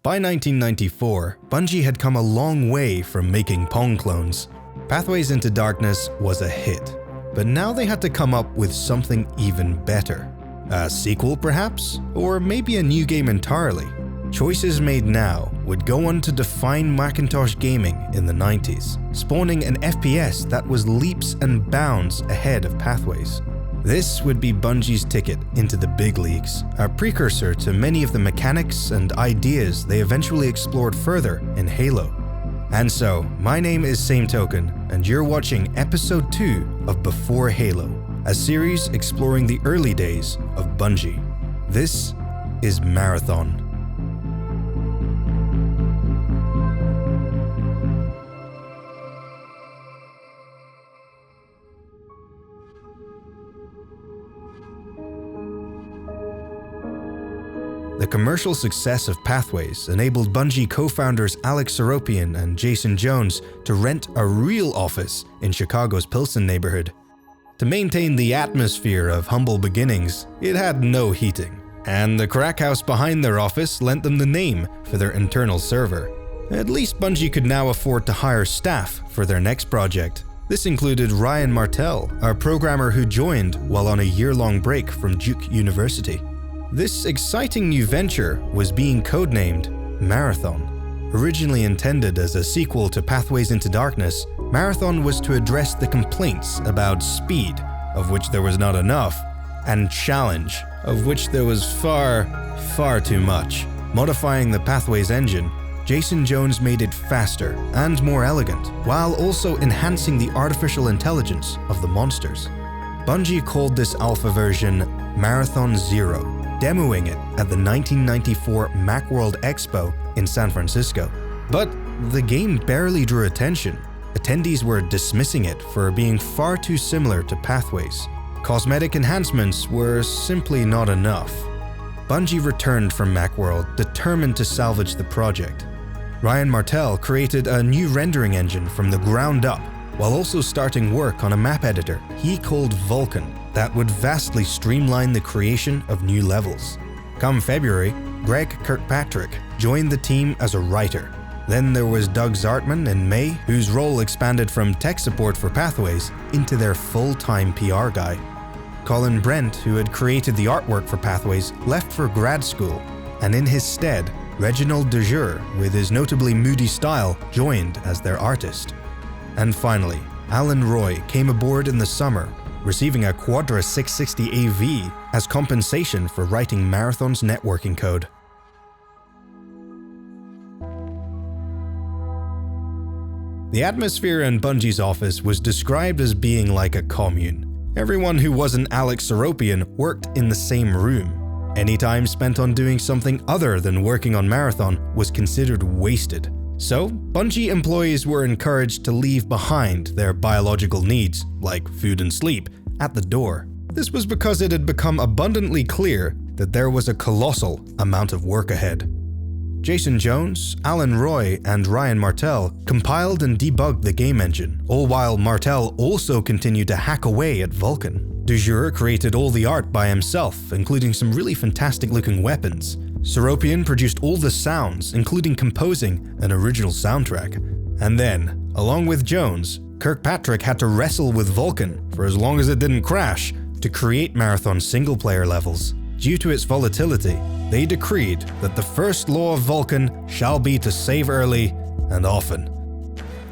By 1994, Bungie had come a long way from making Pong clones. Pathways into Darkness was a hit, but now they had to come up with something even better. A sequel, perhaps? Or maybe a new game entirely? Choices made now would go on to define Macintosh gaming in the 90s, spawning an FPS that was leaps and bounds ahead of Pathways. This would be Bungie's ticket into the big leagues, a precursor to many of the mechanics and ideas they eventually explored further in Halo. And so, my name is Same Token, and you're watching Episode 2 of Before Halo, a series exploring the early days of Bungie. This is Marathon. The commercial success of Pathways enabled Bungie co-founders Alex Seropian and Jason Jones to rent a real office in Chicago's Pilsen neighborhood. To maintain the atmosphere of humble beginnings, it had no heating, and the crack house behind their office lent them the name for their internal server. At least Bungie could now afford to hire staff for their next project. This included Ryan Martell, a programmer who joined while on a year-long break from Duke University. This exciting new venture was being codenamed Marathon. Originally intended as a sequel to Pathways into Darkness, Marathon was to address the complaints about speed, of which there was not enough, and challenge, of which there was far too much. Modifying the Pathways engine, Jason Jones made it faster and more elegant, while also enhancing the artificial intelligence of the monsters. Bungie called this alpha version Marathon Zero, demoing it at the 1994 Macworld Expo in San Francisco. But the game barely drew attention. Attendees were dismissing it for being far too similar to Pathways. Cosmetic enhancements were simply not enough. Bungie returned from Macworld determined to salvage the project. Ryan Martell created a new rendering engine from the ground up, while also starting work on a map editor he called Vulkan that would vastly streamline the creation of new levels. Come February, Greg Kirkpatrick joined the team as a writer. Then there was Doug Zartman in May, whose role expanded from tech support for Pathways into their full-time PR guy. Colin Brent, who had created the artwork for Pathways, left for grad school, and in his stead, Reginald DeJure, with his notably moody style, joined as their artist. And finally, Alan Roy came aboard in the summer, receiving a Quadra 660 AV as compensation for writing Marathon's networking code. The atmosphere in Bungie's office was described as being like a commune. Everyone who wasn't Alex Seropian worked in the same room. Any time spent on doing something other than working on Marathon was considered wasted. So, Bungie employees were encouraged to leave behind their biological needs, like food and sleep, at the door. This was because it had become abundantly clear that there was a colossal amount of work ahead. Jason Jones, Alan Roy, and Ryan Martell compiled and debugged the game engine, all while Martell also continued to hack away at Vulkan. DeJure created all the art by himself, including some really fantastic-looking weapons. Seropian produced all the sounds, including composing an original soundtrack. And then, along with Jones, Kirkpatrick had to wrestle with Vulkan for as long as it didn't crash to create Marathon single-player levels. Due to its volatility, they decreed that the first law of Vulkan shall be to save early and often.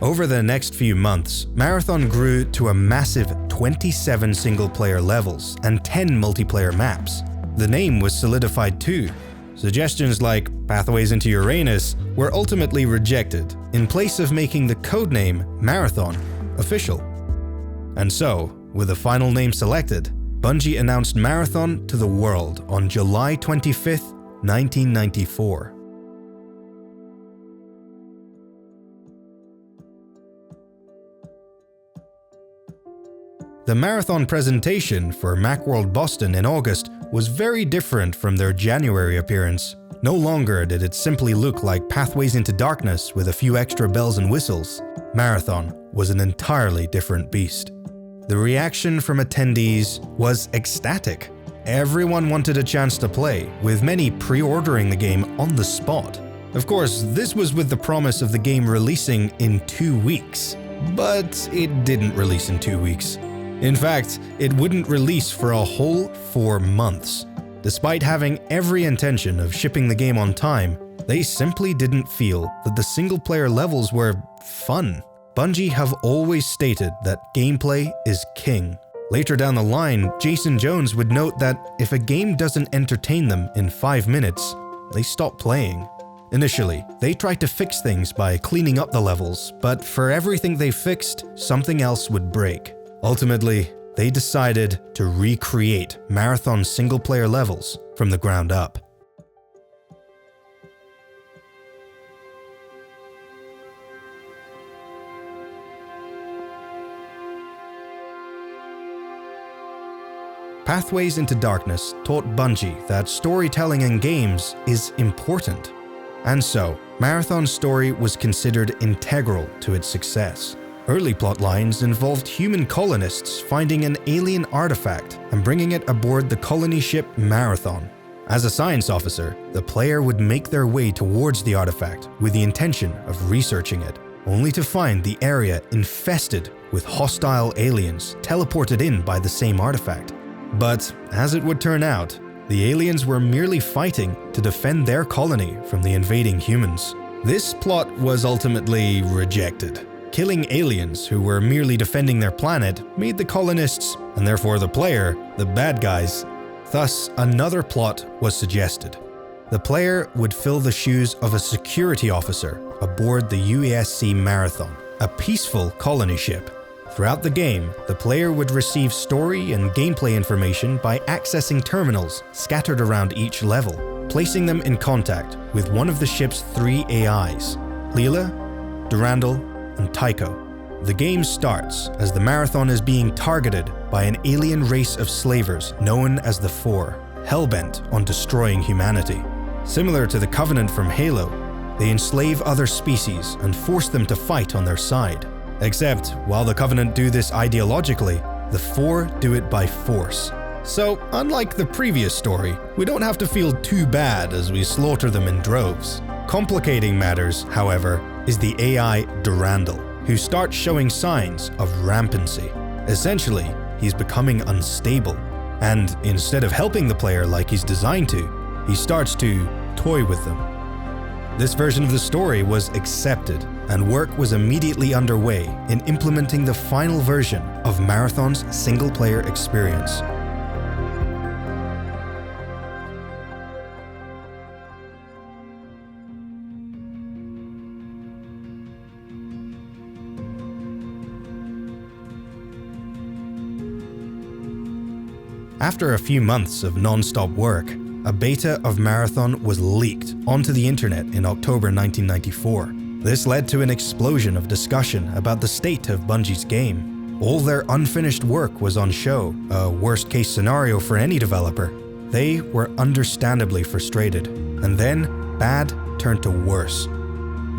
Over the next few months, Marathon grew to a massive 27 single-player levels and 10 multiplayer maps. The name was solidified too. Suggestions like Pathways into Uranus were ultimately rejected, in place of making the codename Marathon official. And so, with the final name selected, Bungie announced Marathon to the world on July 25th, 1994. The Marathon presentation for Macworld Boston in August was very different from their January appearance. No longer did it simply look like Pathways into Darkness with a few extra bells and whistles. Marathon was an entirely different beast. The reaction from attendees was ecstatic. Everyone wanted a chance to play, with many pre-ordering the game on the spot. Of course, this was with the promise of the game releasing in 2 weeks. But it didn't release in 2 weeks. In fact, it wouldn't release for a whole 4 months. Despite having every intention of shipping the game on time, they simply didn't feel that the single-player levels were fun. Bungie have always stated that gameplay is king. Later down the line, Jason Jones would note that if a game doesn't entertain them in 5 minutes, they stop playing. Initially, they tried to fix things by cleaning up the levels, but for everything they fixed, something else would break. Ultimately, they decided to recreate Marathon single-player levels from the ground up. Pathways into Darkness taught Bungie that storytelling in games is important. And so, Marathon's story was considered integral to its success. Early plotlines involved human colonists finding an alien artifact and bringing it aboard the colony ship Marathon. As a science officer, the player would make their way towards the artifact with the intention of researching it, only to find the area infested with hostile aliens teleported in by the same artifact. But, as it would turn out, the aliens were merely fighting to defend their colony from the invading humans. This plot was ultimately rejected. Killing aliens who were merely defending their planet made the colonists, and therefore the player, the bad guys. Thus, another plot was suggested. The player would fill the shoes of a security officer aboard the UASC Marathon, a peaceful colony ship. Throughout the game, the player would receive story and gameplay information by accessing terminals scattered around each level, placing them in contact with one of the ship's 3 AIs, Leela, Durandal, and Tycho. The game starts as the Marathon is being targeted by an alien race of slavers known as the Four, hell-bent on destroying humanity. Similar to the Covenant from Halo, they enslave other species and force them to fight on their side. Except, while the Covenant do this ideologically, the Four do it by force. So, unlike the previous story, we don't have to feel too bad as we slaughter them in droves. Complicating matters, however, is the AI Durandal, who starts showing signs of rampancy. Essentially, he's becoming unstable, and instead of helping the player like he's designed to, he starts to toy with them. This version of the story was accepted, and work was immediately underway in implementing the final version of Marathon's single-player experience. After a few months of non-stop work, a beta of Marathon was leaked onto the internet in October 1994. This led to an explosion of discussion about the state of Bungie's game. All their unfinished work was on show, a worst-case scenario for any developer. They were understandably frustrated, and then bad turned to worse.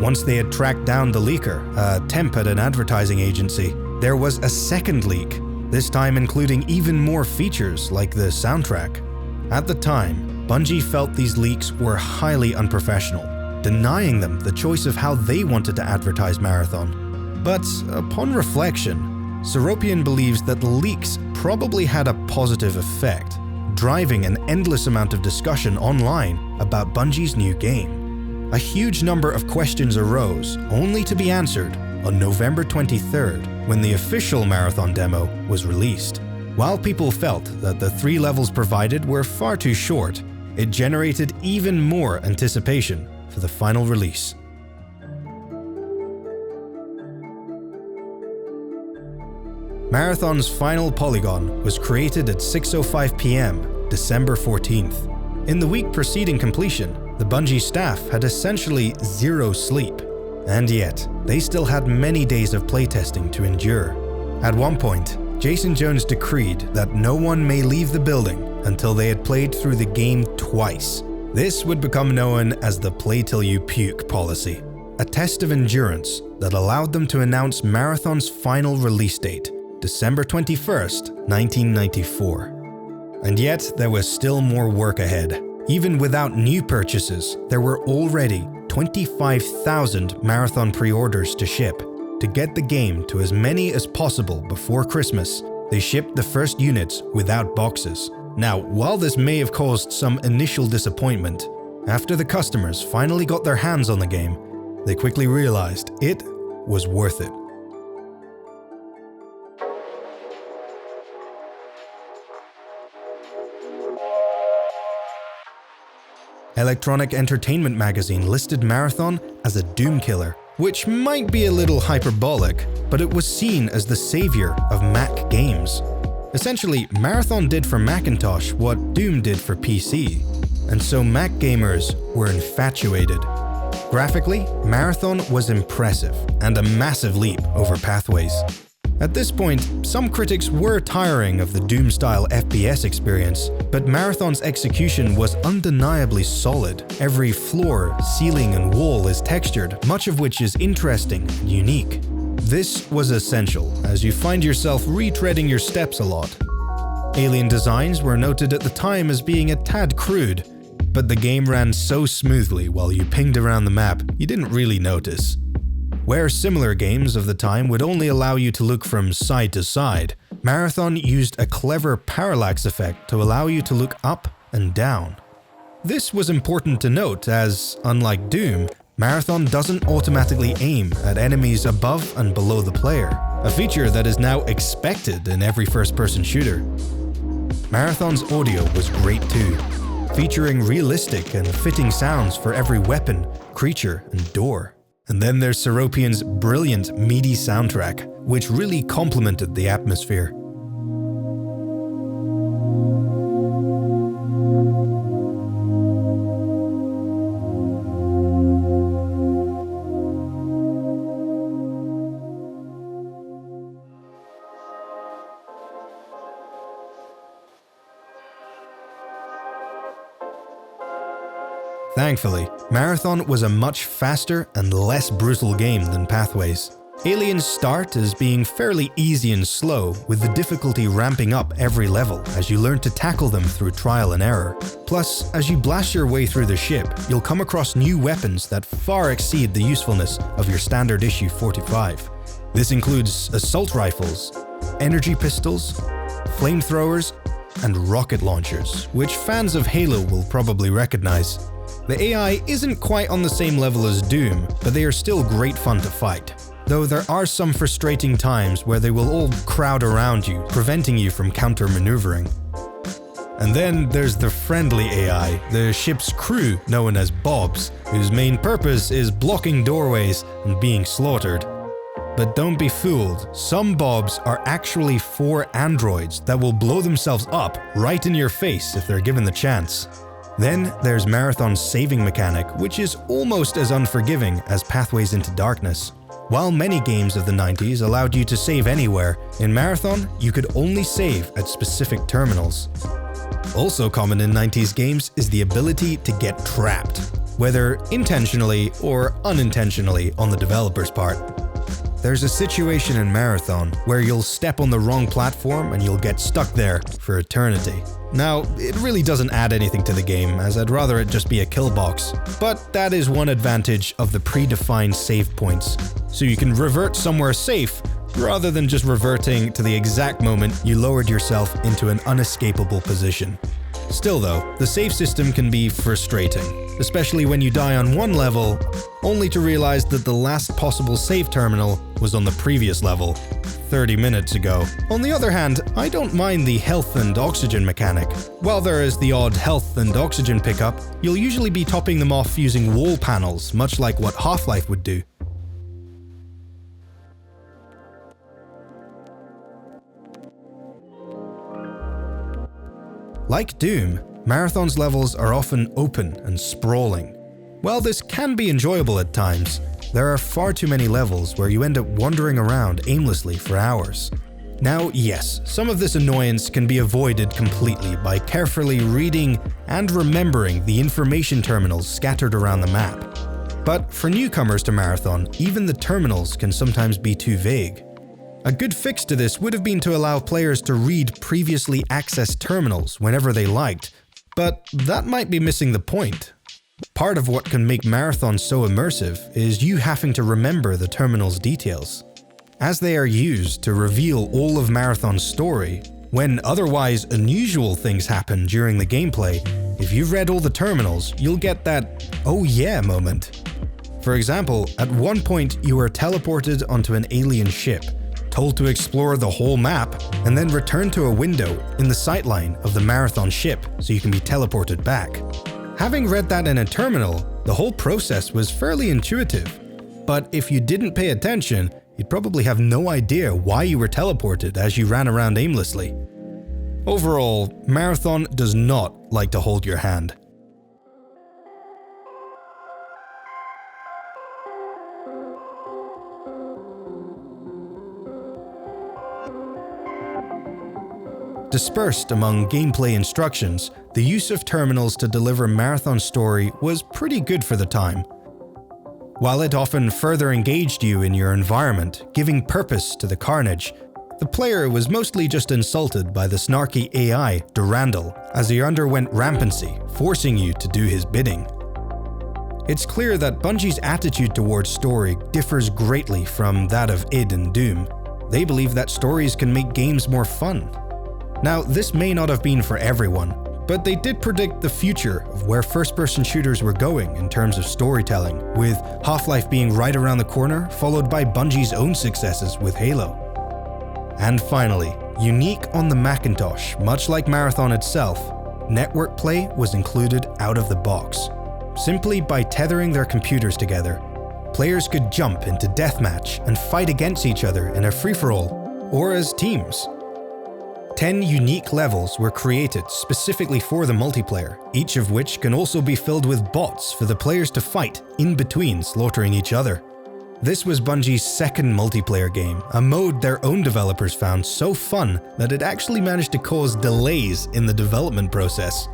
Once they had tracked down the leaker, a temp at an advertising agency, there was a second leak, this time including even more features like the soundtrack. At the time, Bungie felt these leaks were highly unprofessional, denying them the choice of how they wanted to advertise Marathon. But upon reflection, Seropian believes that the leaks probably had a positive effect, driving an endless amount of discussion online about Bungie's new game. A huge number of questions arose, only to be answered on November 23rd, when the official Marathon demo was released. While people felt that the 3 levels provided were far too short, it generated even more anticipation for the final release. Marathon's final polygon was created at 6:05 p.m., December 14th. In the week preceding completion, the Bungie staff had essentially 0 sleep, and yet they still had many days of playtesting to endure. At one point, Jason Jones decreed that no one may leave the building until they had played through the game twice. This would become known as the play till you puke policy, a test of endurance that allowed them to announce Marathon's final release date, December 21st, 1994. And yet, there was still more work ahead. Even without new purchases, there were already 25,000 Marathon pre-orders to ship. To get the game to as many as possible before Christmas, they shipped the first units without boxes. Now, while this may have caused some initial disappointment, after the customers finally got their hands on the game, they quickly realized it was worth it. Electronic Entertainment magazine listed Marathon as a Doom killer, which might be a little hyperbolic, but it was seen as the savior of Mac games. Essentially, Marathon did for Macintosh what Doom did for PC, and so Mac gamers were infatuated. Graphically, Marathon was impressive and a massive leap over Pathways. At this point, some critics were tiring of the Doom-style FPS experience, but Marathon's execution was undeniably solid. Every floor, ceiling, and wall is textured, much of which is interesting and unique. This was essential, as you find yourself retreading your steps a lot. Alien designs were noted at the time as being a tad crude, but the game ran so smoothly while you pinged around the map, you didn't really notice. Where similar games of the time would only allow you to look from side to side, Marathon used a clever parallax effect to allow you to look up and down. This was important to note as, unlike Doom, Marathon doesn't automatically aim at enemies above and below the player, a feature that is now expected in every first-person shooter. Marathon's audio was great too, featuring realistic and fitting sounds for every weapon, creature, and door. And then there's Seropian's brilliant, meaty soundtrack, which really complemented the atmosphere. Thankfully, Marathon was a much faster and less brutal game than Pathways. Aliens start as being fairly easy and slow, with the difficulty ramping up every level as you learn to tackle them through trial and error. Plus, as you blast your way through the ship, you'll come across new weapons that far exceed the usefulness of your standard issue 45. This includes assault rifles, energy pistols, flamethrowers, and rocket launchers, which fans of Halo will probably recognize. The AI isn't quite on the same level as Doom, but they are still great fun to fight. Though there are some frustrating times where they will all crowd around you, preventing you from counter-maneuvering. And then there's the friendly AI, the ship's crew known as Bobs, whose main purpose is blocking doorways and being slaughtered. But don't be fooled, some Bobs are actually 4 androids that will blow themselves up right in your face if they're given the chance. Then there's Marathon's saving mechanic, which is almost as unforgiving as Pathways into Darkness. While many games of the 90s allowed you to save anywhere, in Marathon you could only save at specific terminals. Also common in 90s games is the ability to get trapped, whether intentionally or unintentionally on the developer's part. There's a situation in Marathon where you'll step on the wrong platform and you'll get stuck there for eternity. Now, it really doesn't add anything to the game, as I'd rather it just be a kill box, but that is one advantage of the predefined save points, so you can revert somewhere safe rather than just reverting to the exact moment you lowered yourself into an unescapable position. Still though, the save system can be frustrating, especially when you die on one level, only to realize that the last possible save terminal was on the previous level, 30 minutes ago. On the other hand, I don't mind the health and oxygen mechanic. While there is the odd health and oxygen pickup, you'll usually be topping them off using wall panels, much like what Half-Life would do. Like Doom, Marathon's levels are often open and sprawling. While this can be enjoyable at times, there are far too many levels where you end up wandering around aimlessly for hours. Now, yes, some of this annoyance can be avoided completely by carefully reading and remembering the information terminals scattered around the map. But for newcomers to Marathon, even the terminals can sometimes be too vague. A good fix to this would have been to allow players to read previously accessed terminals whenever they liked, but that might be missing the point. Part of what can make Marathon so immersive is you having to remember the terminal's details, as they are used to reveal all of Marathon's story. When otherwise unusual things happen during the gameplay, if you've read all the terminals, you'll get that "oh yeah" moment. For example, at one point you are teleported onto an alien ship, told to explore the whole map, and then return to a window in the sightline of the Marathon ship so you can be teleported back. Having read that in a terminal, the whole process was fairly intuitive, but if you didn't pay attention, you'd probably have no idea why you were teleported as you ran around aimlessly. Overall, Marathon does not like to hold your hand. Dispersed among gameplay instructions, the use of terminals to deliver Marathon's story was pretty good for the time. While it often further engaged you in your environment, giving purpose to the carnage, the player was mostly just insulted by the snarky AI, Durandal, as he underwent rampancy, forcing you to do his bidding. It's clear that Bungie's attitude towards story differs greatly from that of id and Doom. They believe that stories can make games more fun. Now, this may not have been for everyone, but they did predict the future of where first-person shooters were going in terms of storytelling, with Half-Life being right around the corner, followed by Bungie's own successes with Halo. And finally, unique on the Macintosh, much like Marathon itself, network play was included out of the box. Simply by tethering their computers together, players could jump into deathmatch and fight against each other in a free-for-all, or as teams. 10 unique levels were created specifically for the multiplayer, each of which can also be filled with bots for the players to fight in between slaughtering each other. This was Bungie's second multiplayer game, a mode their own developers found so fun that it actually managed to cause delays in the development process.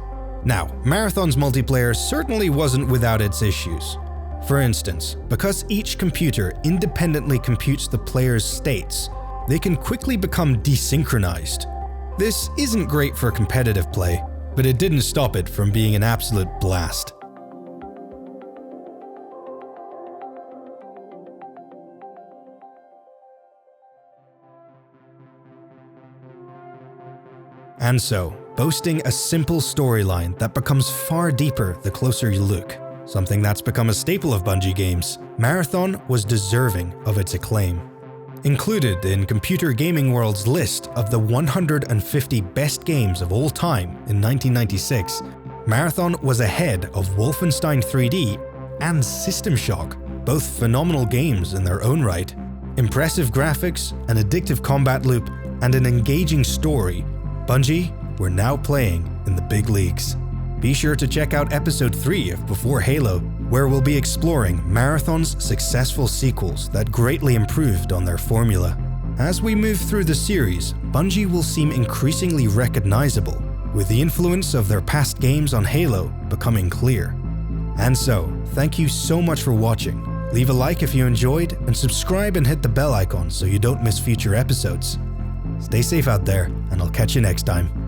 Now, Marathon's multiplayer certainly wasn't without its issues. For instance, because each computer independently computes the player's states, they can quickly become desynchronized. This isn't great for competitive play, but it didn't stop it from being an absolute blast. And so, boasting a simple storyline that becomes far deeper the closer you look, something that's become a staple of Bungie games, Marathon was deserving of its acclaim. Included in Computer Gaming World's list of the 150 best games of all time in 1996, Marathon was ahead of Wolfenstein 3D and System Shock, both phenomenal games in their own right. Impressive graphics, an addictive combat loop, and an engaging story, Bungie were now playing in the big leagues. Be sure to check out episode 3 of Before Halo, where we'll be exploring Marathon's successful sequels that greatly improved on their formula. As we move through the series, Bungie will seem increasingly recognizable, with the influence of their past games on Halo becoming clear. And so, thank you so much for watching. Leave a like if you enjoyed, and subscribe and hit the bell icon so you don't miss future episodes. Stay safe out there, and I'll catch you next time.